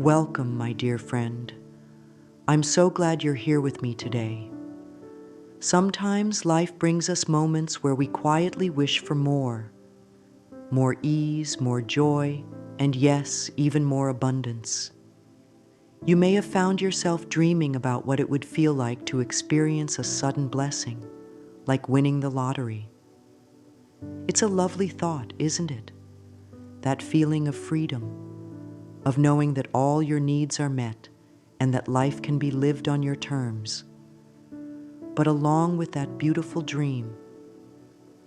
Welcome, my dear friend. I'm so glad you're here with me today. Sometimes life brings us moments where we quietly wish for more ease, more joy, and yes, even more abundance. You may have found yourself dreaming about what it would feel like to experience a sudden blessing, like winning the lottery. It's a lovely thought, isn't it? That feeling of freedom, of knowing that all your needs are met and that life can be lived on your terms. But along with that beautiful dream,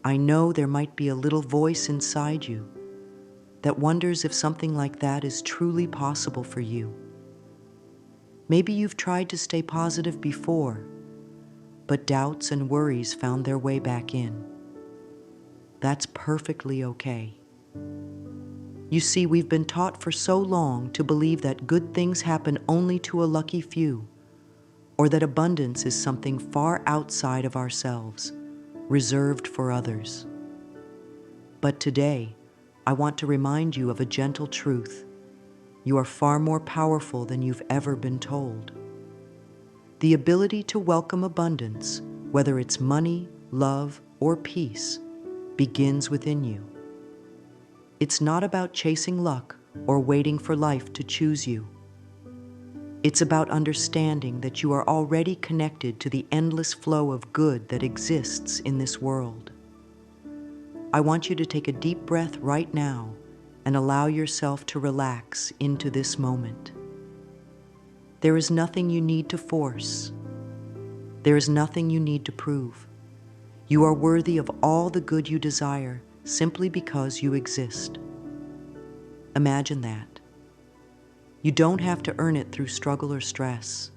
I know there might be a little voice inside you that wonders if something like that is truly possible for you. Maybe you've tried to stay positive before, but doubts and worries found their way back in. That's perfectly okay. You see, we've been taught for so long to believe that good things happen only to a lucky few, or that abundance is something far outside of ourselves, reserved for others. But today, I want to remind you of a gentle truth. You are far more powerful than you've ever been told. The ability to welcome abundance, whether it's money, love, or peace, begins within you. It's not about chasing luck or waiting for life to choose you. It's about understanding that you are already connected to the endless flow of good that exists in this world. I want you to take a deep breath right now and allow yourself to relax into this moment. There is nothing you need to force. There is nothing you need to prove. You are worthy of all the good you desire simply because you exist. Imagine that. You don't have to earn it through struggle or stress.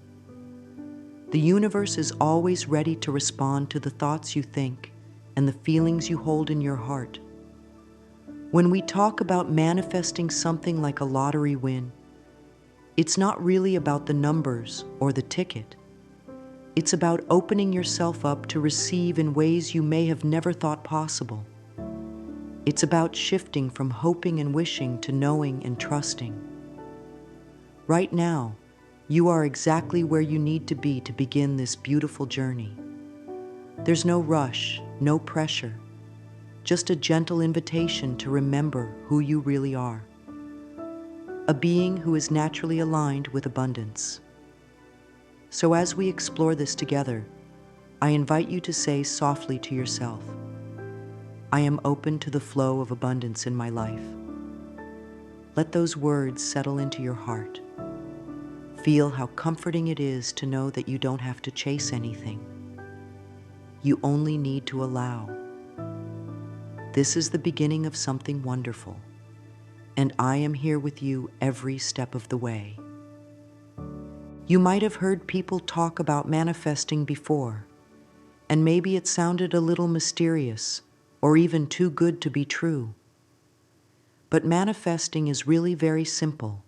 The universe is always ready to respond to the thoughts you think and the feelings you hold in your heart. When we talk about manifesting something like a lottery win, it's not really about the numbers or the ticket. It's about opening yourself up to receive in ways you may have never thought possible. It's about shifting from hoping and wishing to knowing and trusting. Right now, you are exactly where you need to be to begin this beautiful journey. There's no rush, no pressure, just a gentle invitation to remember who you really are. A being who is naturally aligned with abundance. So as we explore this together, I invite you to say softly to yourself, I am open to the flow of abundance in my life. Let those words settle into your heart. Feel how comforting it is to know that you don't have to chase anything. You only need to allow. This is the beginning of something wonderful, and I am here with you every step of the way. You might have heard people talk about manifesting before, and maybe it sounded a little mysterious or even too good to be true. But manifesting is really very simple.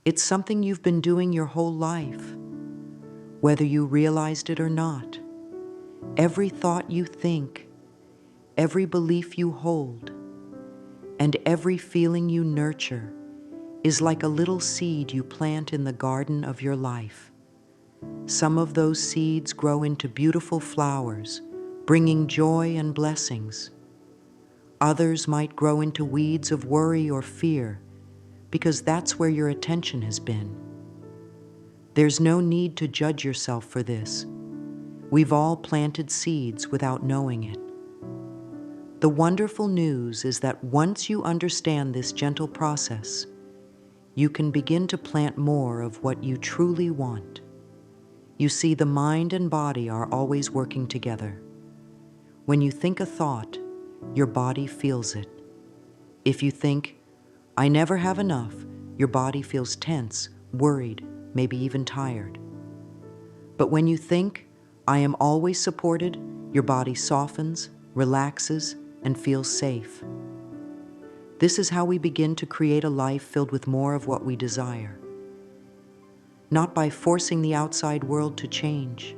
It's something you've been doing your whole life, whether you realized it or not. Every thought you think, every belief you hold, and every feeling you nurture is like a little seed you plant in the garden of your life. Some of those seeds grow into beautiful flowers, bringing joy and blessings. Others might grow into weeds of worry or fear, because that's where your attention has been. There's no need to judge yourself for this. We've all planted seeds without knowing it. The wonderful news is that once you understand this gentle process, you can begin to plant more of what you truly want. You see, the mind and body are always working together. When you think a thought, your body feels it. If you think, I never have enough, your body feels tense, worried, maybe even tired. But when you think, I am always supported, your body softens, relaxes, and feels safe. This is how we begin to create a life filled with more of what we desire. Not by forcing the outside world to change,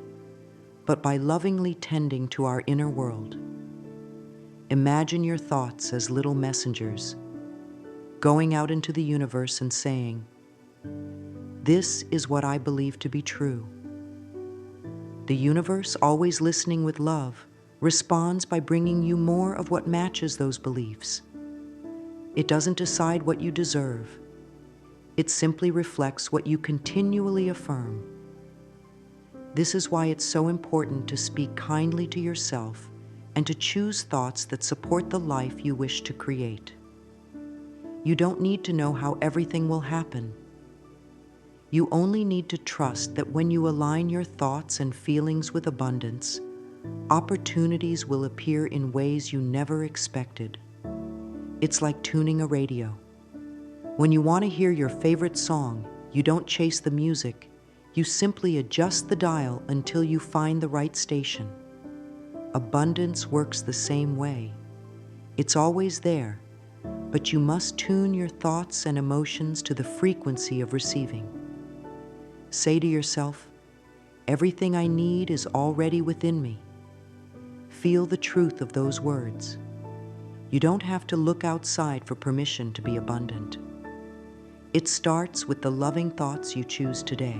but by lovingly tending to our inner world. Imagine your thoughts as little messengers, going out into the universe and saying, This is what I believe to be true. The universe, always listening with love, responds by bringing you more of what matches those beliefs. It doesn't decide what you deserve. It simply reflects what you continually affirm. This is why it's so important to speak kindly to yourself and to choose thoughts that support the life you wish to create. You don't need to know how everything will happen. You only need to trust that when you align your thoughts and feelings with abundance, opportunities will appear in ways you never expected. It's like tuning a radio. When you want to hear your favorite song, you don't chase the music. You simply adjust the dial until you find the right station. Abundance works the same way. It's always there, but you must tune your thoughts and emotions to the frequency of receiving. Say to yourself, everything I need is already within me. Feel the truth of those words. You don't have to look outside for permission to be abundant. It starts with the loving thoughts you choose today.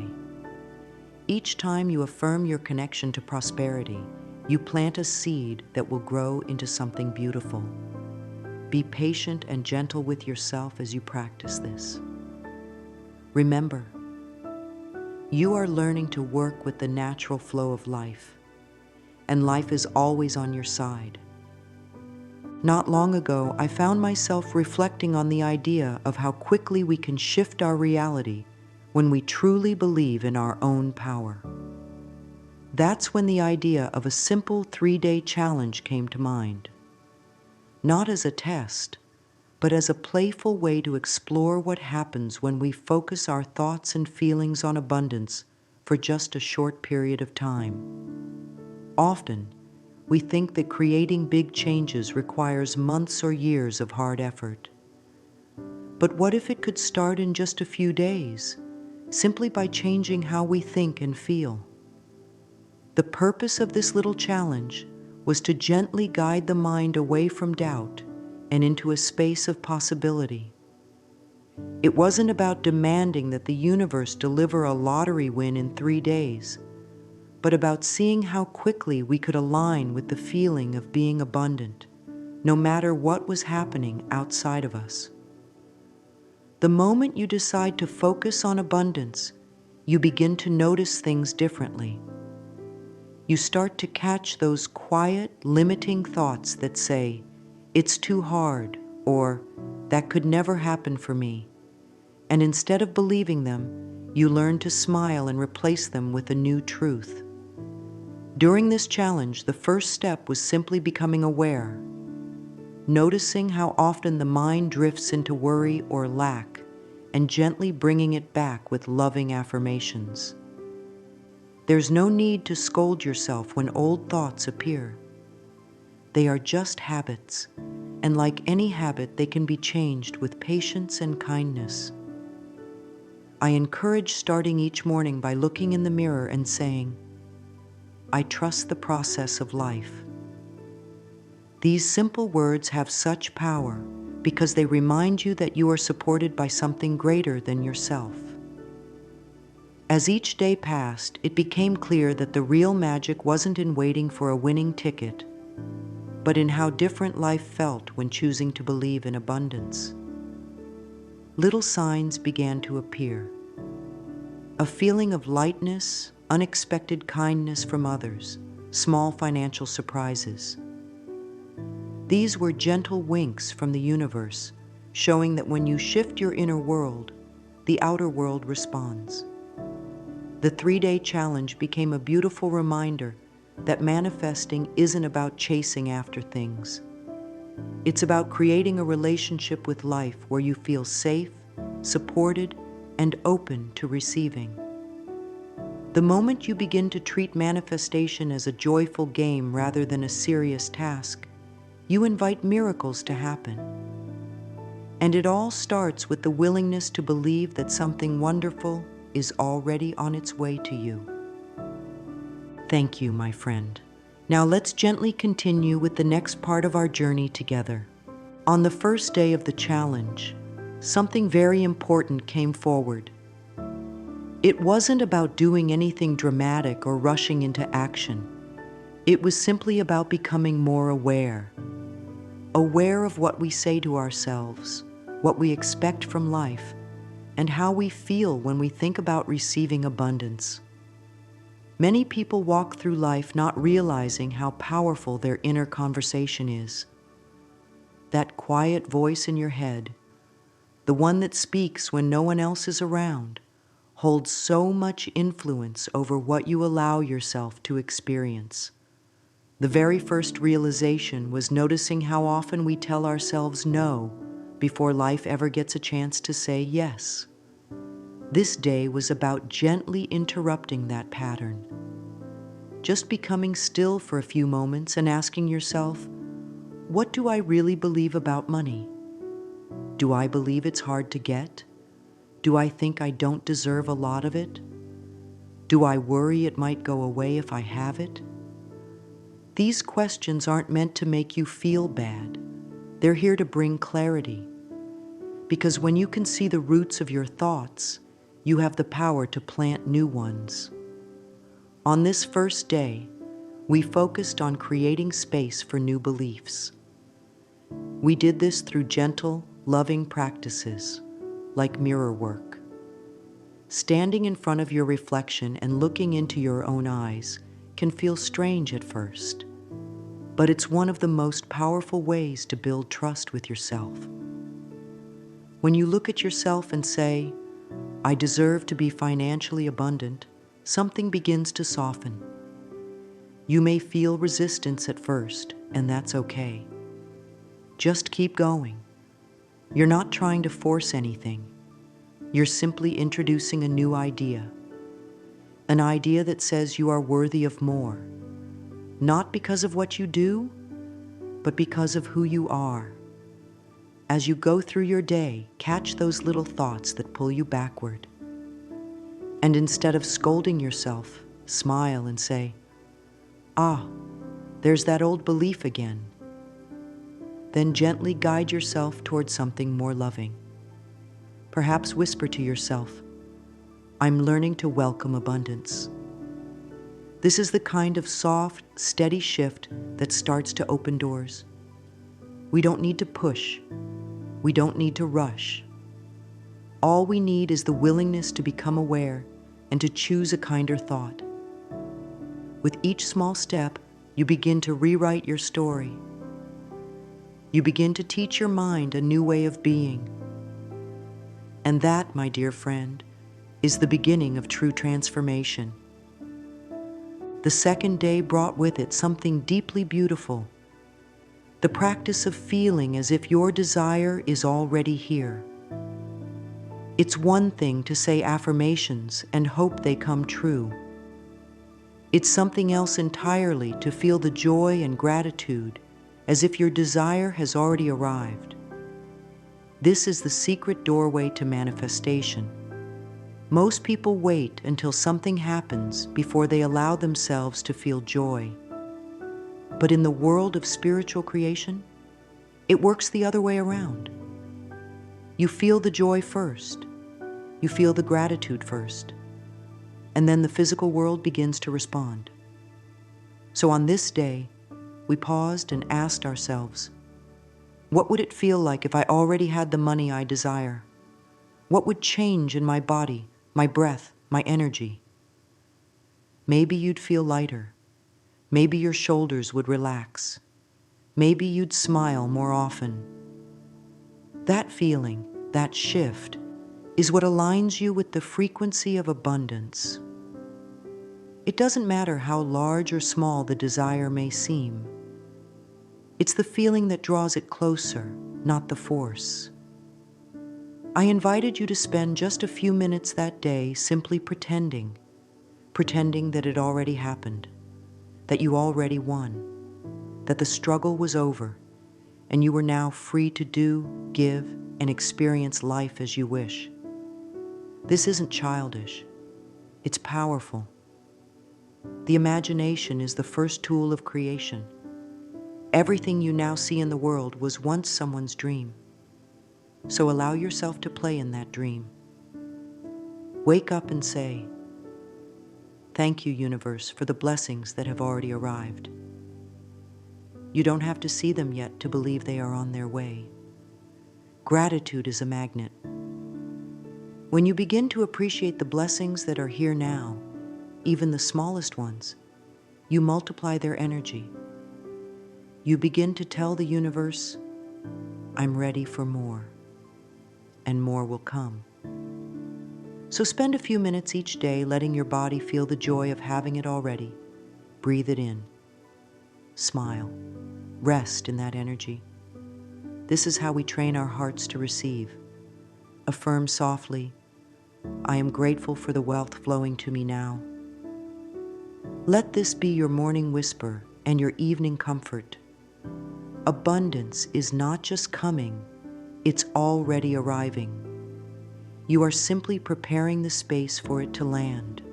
Each time you affirm your connection to prosperity, you plant a seed that will grow into something beautiful. Be patient and gentle with yourself as you practice this. Remember, you are learning to work with the natural flow of life, and life is always on your side. Not long ago, I found myself reflecting on the idea of how quickly we can shift our reality when we truly believe in our own power. That's when the idea of a simple 3-day challenge came to mind. Not as a test, but as a playful way to explore what happens when we focus our thoughts and feelings on abundance for just a short period of time. Often, we think that creating big changes requires months or years of hard effort. But what if it could start in just a few days, simply by changing how we think and feel? The purpose of this little challenge was to gently guide the mind away from doubt and into a space of possibility. It wasn't about demanding that the universe deliver a lottery win in 3 days, but about seeing how quickly we could align with the feeling of being abundant, no matter what was happening outside of us. The moment you decide to focus on abundance, you begin to notice things differently. You start to catch those quiet, limiting thoughts that say, "It's too hard," or "That could never happen for me." And instead of believing them, you learn to smile and replace them with a new truth. During this challenge, the first step was simply becoming aware, noticing how often the mind drifts into worry or lack, and gently bringing it back with loving affirmations. There's no need to scold yourself when old thoughts appear. They are just habits, and like any habit, they can be changed with patience and kindness. I encourage starting each morning by looking in the mirror and saying, "I trust the process of life." These simple words have such power because they remind you that you are supported by something greater than yourself. As each day passed, it became clear that the real magic wasn't in waiting for a winning ticket, but in how different life felt when choosing to believe in abundance. Little signs began to appear. A feeling of lightness, unexpected kindness from others, small financial surprises. These were gentle winks from the universe, showing that when you shift your inner world, the outer world responds. The 3-day challenge became a beautiful reminder that manifesting isn't about chasing after things. It's about creating a relationship with life where you feel safe, supported, and open to receiving. The moment you begin to treat manifestation as a joyful game rather than a serious task, you invite miracles to happen. And it all starts with the willingness to believe that something wonderful is already on its way to you. Thank you, my friend. Now let's gently continue with the next part of our journey together. On the first day of the challenge, something very important came forward, It wasn't about doing anything dramatic or rushing into action. It was simply about becoming more aware of what we say to ourselves, what we expect from life, and how we feel when we think about receiving abundance. Many people walk through life not realizing how powerful their inner conversation is. That quiet voice in your head, the one that speaks when no one else is around, holds so much influence over what you allow yourself to experience. The very first realization was noticing how often we tell ourselves no before life ever gets a chance to say yes. This day was about gently interrupting that pattern. Just becoming still for a few moments and asking yourself, what do I really believe about money? Do I believe it's hard to get? Do I think I don't deserve a lot of it? Do I worry it might go away if I have it? These questions aren't meant to make you feel bad. They're here to bring clarity. Because when you can see the roots of your thoughts, you have the power to plant new ones. On this first day, we focused on creating space for new beliefs. We did this through gentle, loving practices, like mirror work. Standing in front of your reflection and looking into your own eyes can feel strange at first, but it's one of the most powerful ways to build trust with yourself. When you look at yourself and say, I deserve to be financially abundant, something begins to soften. You may feel resistance at first, and that's okay. Just keep going. You're not trying to force anything. You're simply introducing a new idea. An idea that says you are worthy of more, not because of what you do, but because of who you are. As you go through your day, catch those little thoughts that pull you backward. And instead of scolding yourself, smile and say, ah, there's that old belief again. Then gently guide yourself towards something more loving. Perhaps whisper to yourself, I'm learning to welcome abundance. This is the kind of soft, steady shift that starts to open doors. We don't need to push. We don't need to rush. All we need is the willingness to become aware and to choose a kinder thought. With each small step, you begin to rewrite your story. You begin to teach your mind a new way of being. And that, my dear friend, is the beginning of true transformation. The second day brought with it something deeply beautiful, the practice of feeling as if your desire is already here. It's one thing to say affirmations and hope they come true. It's something else entirely to feel the joy and gratitude as if your desire has already arrived. This is the secret doorway to manifestation. Most people wait until something happens before they allow themselves to feel joy. But in the world of spiritual creation, it works the other way around. You feel the joy first. You feel the gratitude first. And then the physical world begins to respond. So on this day, we paused and asked ourselves, what would it feel like if I already had the money I desire? What would change in my body, my breath, my energy? Maybe you'd feel lighter. Maybe your shoulders would relax. Maybe you'd smile more often. That feeling, that shift, is what aligns you with the frequency of abundance. It doesn't matter how large or small the desire may seem. It's the feeling that draws it closer, not the force. I invited you to spend just a few minutes that day simply pretending that it already happened, that you already won, that the struggle was over, and you were now free to do, give, and experience life as you wish. This isn't childish. It's powerful. The imagination is the first tool of creation. Everything you now see in the world was once someone's dream. So allow yourself to play in that dream. Wake up and say, "Thank you, universe, for the blessings that have already arrived." You don't have to see them yet to believe they are on their way. Gratitude is a magnet. When you begin to appreciate the blessings that are here now, even the smallest ones, you multiply their energy. You begin to tell the universe, "I'm ready for more," and more will come. So spend a few minutes each day letting your body feel the joy of having it already. Breathe it in. Smile. Rest in that energy. This is how we train our hearts to receive. Affirm softly, "I am grateful for the wealth flowing to me now." Let this be your morning whisper and your evening comfort. Abundance is not just coming, it's already arriving. You are simply preparing the space for it to land.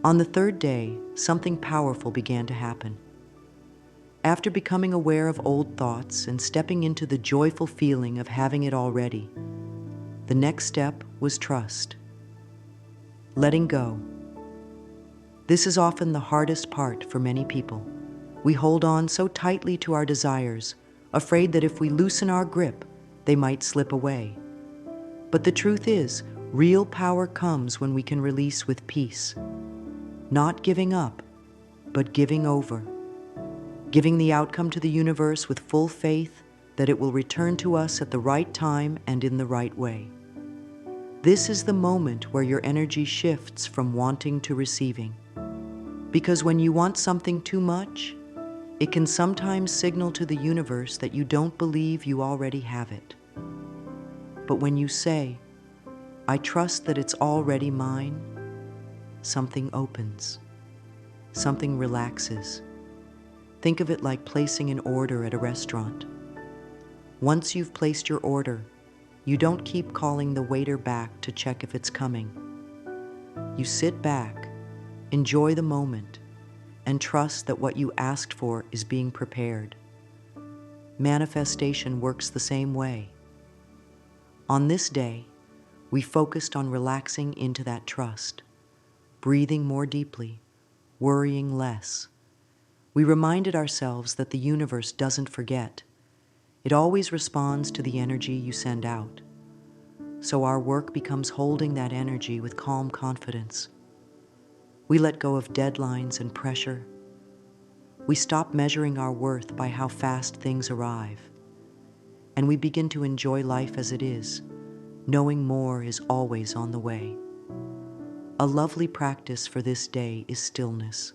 On the third day, something powerful began to happen. After becoming aware of old thoughts and stepping into the joyful feeling of having it already, the next step was trust. Letting go. This is often the hardest part for many people. We hold on so tightly to our desires, afraid that if we loosen our grip, they might slip away. But the truth is, real power comes when we can release with peace. Not giving up, but giving over. Giving the outcome to the universe with full faith that it will return to us at the right time and in the right way. This is the moment where your energy shifts from wanting to receiving. Because when you want something too much, it can sometimes signal to the universe that you don't believe you already have it. But when you say, "I trust that it's already mine," something opens. Something relaxes. Think of it like placing an order at a restaurant. Once you've placed your order, you don't keep calling the waiter back to check if it's coming. You sit back, enjoy the moment, and trust that what you asked for is being prepared. Manifestation works the same way. On this day, we focused on relaxing into that trust, breathing more deeply, worrying less. We reminded ourselves that the universe doesn't forget. It always responds to the energy you send out. So our work becomes holding that energy with calm confidence. We let go of deadlines and pressure. We stop measuring our worth by how fast things arrive. And we begin to enjoy life as it is, knowing more is always on the way. A lovely practice for this day is stillness.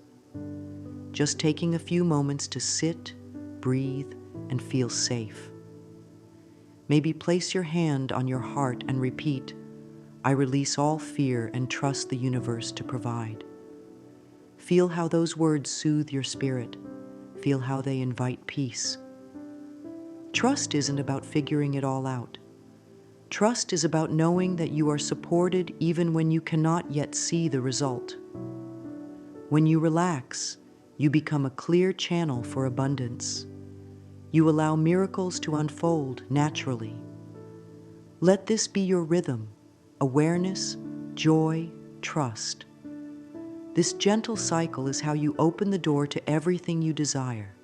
Just taking a few moments to sit, breathe, and feel safe. Maybe place your hand on your heart and repeat, "I release all fear and trust the universe to provide." Feel how those words soothe your spirit. Feel how they invite peace. Trust isn't about figuring it all out. Trust is about knowing that you are supported even when you cannot yet see the result. When you relax, you become a clear channel for abundance. You allow miracles to unfold naturally. Let this be your rhythm: awareness, joy, trust. This gentle cycle is how you open the door to everything you desire.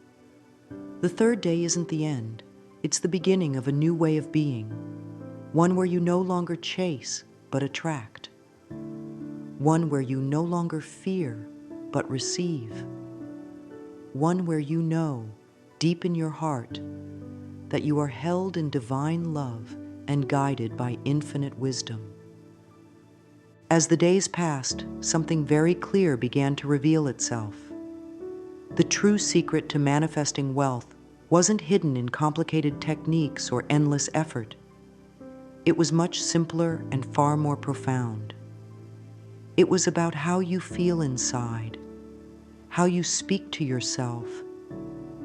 The third day isn't the end. It's the beginning of a new way of being, one where you no longer chase, but attract. One where you no longer fear, but receive. One where you know, deep in your heart, that you are held in divine love and guided by infinite wisdom. As the days passed, something very clear began to reveal itself. The true secret to manifesting wealth wasn't hidden in complicated techniques or endless effort. It was much simpler and far more profound. It was about how you feel inside, how you speak to yourself,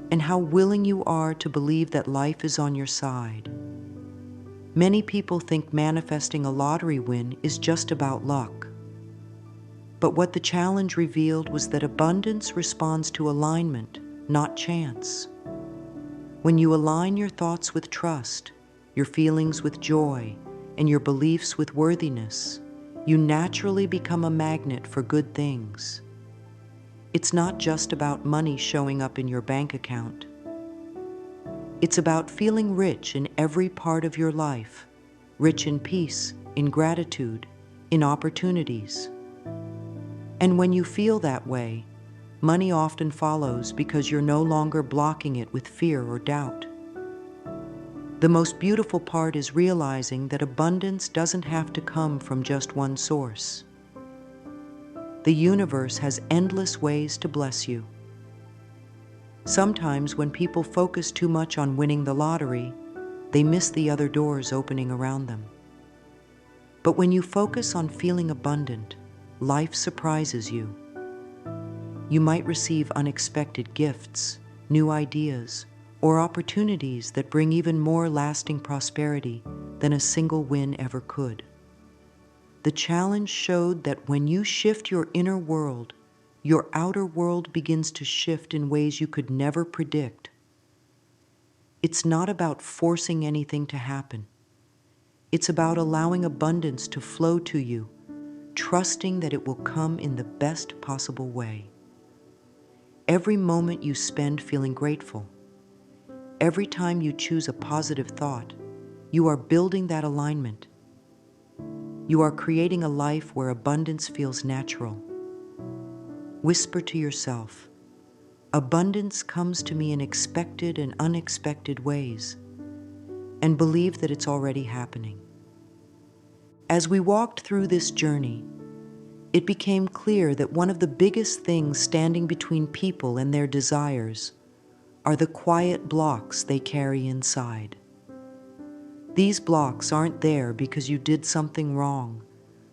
and how willing you are to believe that life is on your side. Many people think manifesting a lottery win is just about luck. But what the challenge revealed was that abundance responds to alignment, not chance. When you align your thoughts with trust, your feelings with joy, and your beliefs with worthiness, you naturally become a magnet for good things. It's not just about money showing up in your bank account. It's about feeling rich in every part of your life, rich in peace, in gratitude, in opportunities. And when you feel that way, money often follows because you're no longer blocking it with fear or doubt. The most beautiful part is realizing that abundance doesn't have to come from just one source. The universe has endless ways to bless you. Sometimes when people focus too much on winning the lottery, they miss the other doors opening around them. But when you focus on feeling abundant, life surprises you. You might receive unexpected gifts, new ideas, or opportunities that bring even more lasting prosperity than a single win ever could. The challenge showed that when you shift your inner world, your outer world begins to shift in ways you could never predict. It's not about forcing anything to happen. It's about allowing abundance to flow to you, trusting that it will come in the best possible way. Every moment you spend feeling grateful, every time you choose a positive thought, you are building that alignment. You are creating a life where abundance feels natural. Whisper to yourself, "Abundance comes to me in expected and unexpected ways," and believe that it's already happening. As we walked through this journey, it became clear that one of the biggest things standing between people and their desires are the quiet blocks they carry inside. These blocks aren't there because you did something wrong.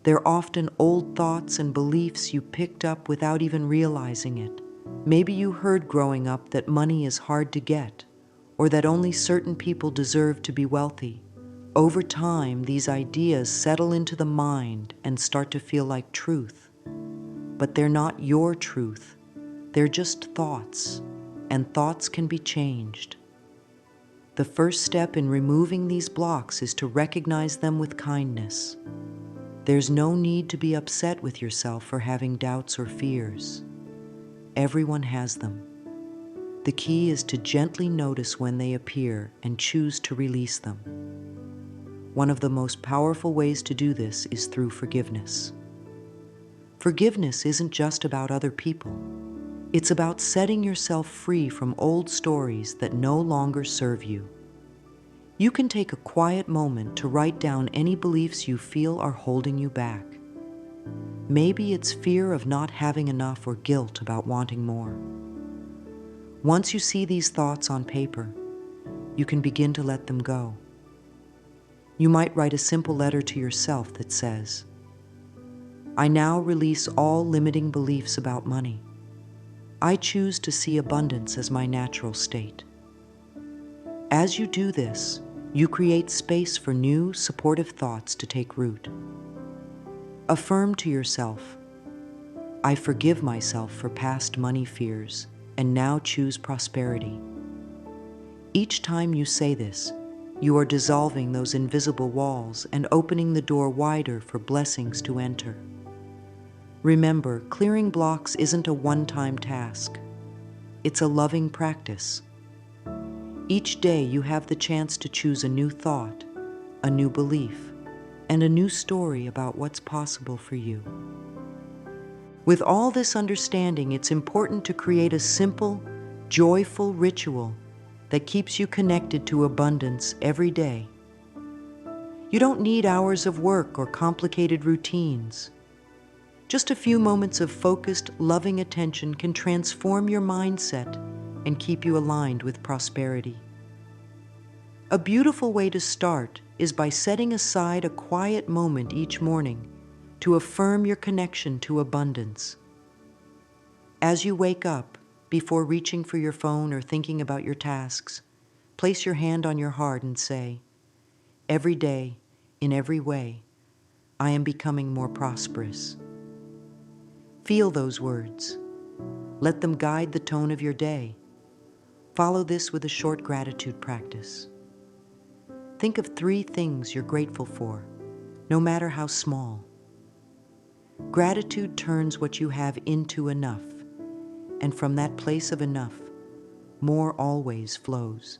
They're often old thoughts and beliefs you picked up without even realizing it. Maybe you heard growing up that money is hard to get, or that only certain people deserve to be wealthy. Over time, these ideas settle into the mind and start to feel like truth. But they're not your truth. They're just thoughts, and thoughts can be changed. The first step in removing these blocks is to recognize them with kindness. There's no need to be upset with yourself for having doubts or fears. Everyone has them. The key is to gently notice when they appear and choose to release them. One of the most powerful ways to do this is through forgiveness. Forgiveness isn't just about other people. It's about setting yourself free from old stories that no longer serve you. You can take a quiet moment to write down any beliefs you feel are holding you back. Maybe it's fear of not having enough or guilt about wanting more. Once you see these thoughts on paper, you can begin to let them go. You might write a simple letter to yourself that says, "I now release all limiting beliefs about money. I choose to see abundance as my natural state." As you do this, you create space for new, supportive thoughts to take root. Affirm to yourself, "I forgive myself for past money fears and now choose prosperity." Each time you say this, you are dissolving those invisible walls and opening the door wider for blessings to enter. Remember, clearing blocks isn't a one-time task. It's a loving practice. Each day you have the chance to choose a new thought, a new belief, and a new story about what's possible for you. With all this understanding, it's important to create a simple, joyful ritual that keeps you connected to abundance every day. You don't need hours of work or complicated routines. Just a few moments of focused, loving attention can transform your mindset and keep you aligned with prosperity. A beautiful way to start is by setting aside a quiet moment each morning to affirm your connection to abundance. As you wake up, before reaching for your phone or thinking about your tasks, place your hand on your heart and say, "Every day, in every way, I am becoming more prosperous." Feel those words. Let them guide the tone of your day. Follow this with a short gratitude practice. Think of 3 things you're grateful for, no matter how small. Gratitude turns what you have into enough, and from that place of enough, more always flows.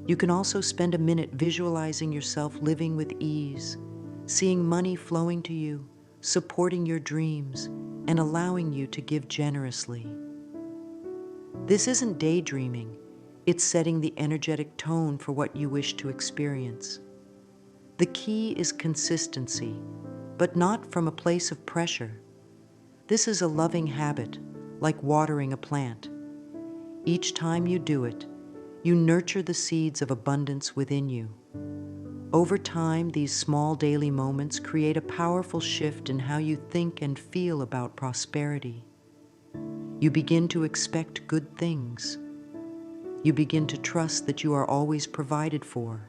You can also spend a minute visualizing yourself living with ease, seeing money flowing to you, supporting your dreams, and allowing you to give generously. This isn't daydreaming, it's setting the energetic tone for what you wish to experience. The key is consistency, but not from a place of pressure. This is a loving habit, like watering a plant. Each time you do it, you nurture the seeds of abundance within you. Over time, these small daily moments create a powerful shift in how you think and feel about prosperity. You begin to expect good things. You begin to trust that you are always provided for.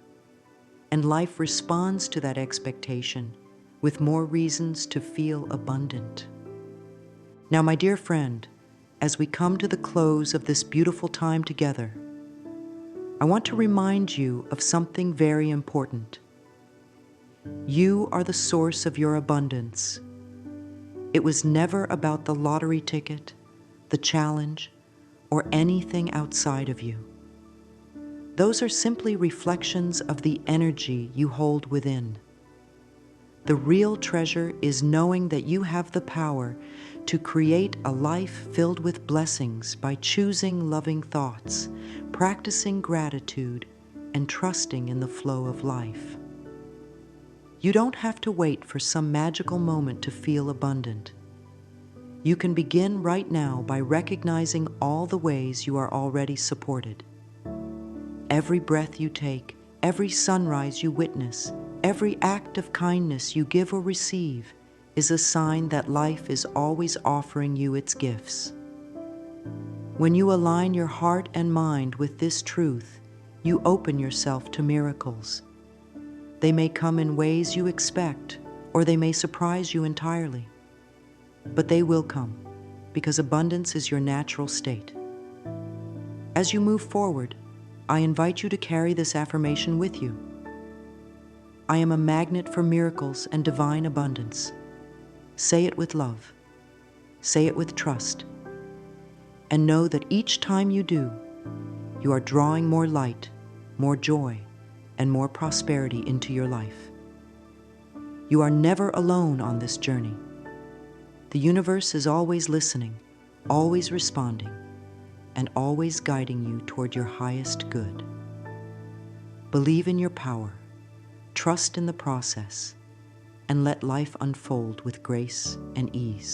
And life responds to that expectation with more reasons to feel abundant. Now, my dear friend, as we come to the close of this beautiful time together, I want to remind you of something very important. You are the source of your abundance. It was never about the lottery ticket, the challenge, or anything outside of you. Those are simply reflections of the energy you hold within. The real treasure is knowing that you have the power to create a life filled with blessings by choosing loving thoughts, practicing gratitude, and trusting in the flow of life. You don't have to wait for some magical moment to feel abundant. You can begin right now by recognizing all the ways you are already supported. Every breath you take, every sunrise you witness, every act of kindness you give or receive is a sign that life is always offering you its gifts. When you align your heart and mind with this truth, you open yourself to miracles. They may come in ways you expect, or they may surprise you entirely. But they will come, because abundance is your natural state. As you move forward, I invite you to carry this affirmation with you. I am a magnet for miracles and divine abundance. Say it with love. Say it with trust. And know that each time you do, you are drawing more light, more joy, and more prosperity into your life. You are never alone on this journey. The universe is always listening, always responding, and always guiding you toward your highest good. Believe in your power, trust in the process, and let life unfold with grace and ease.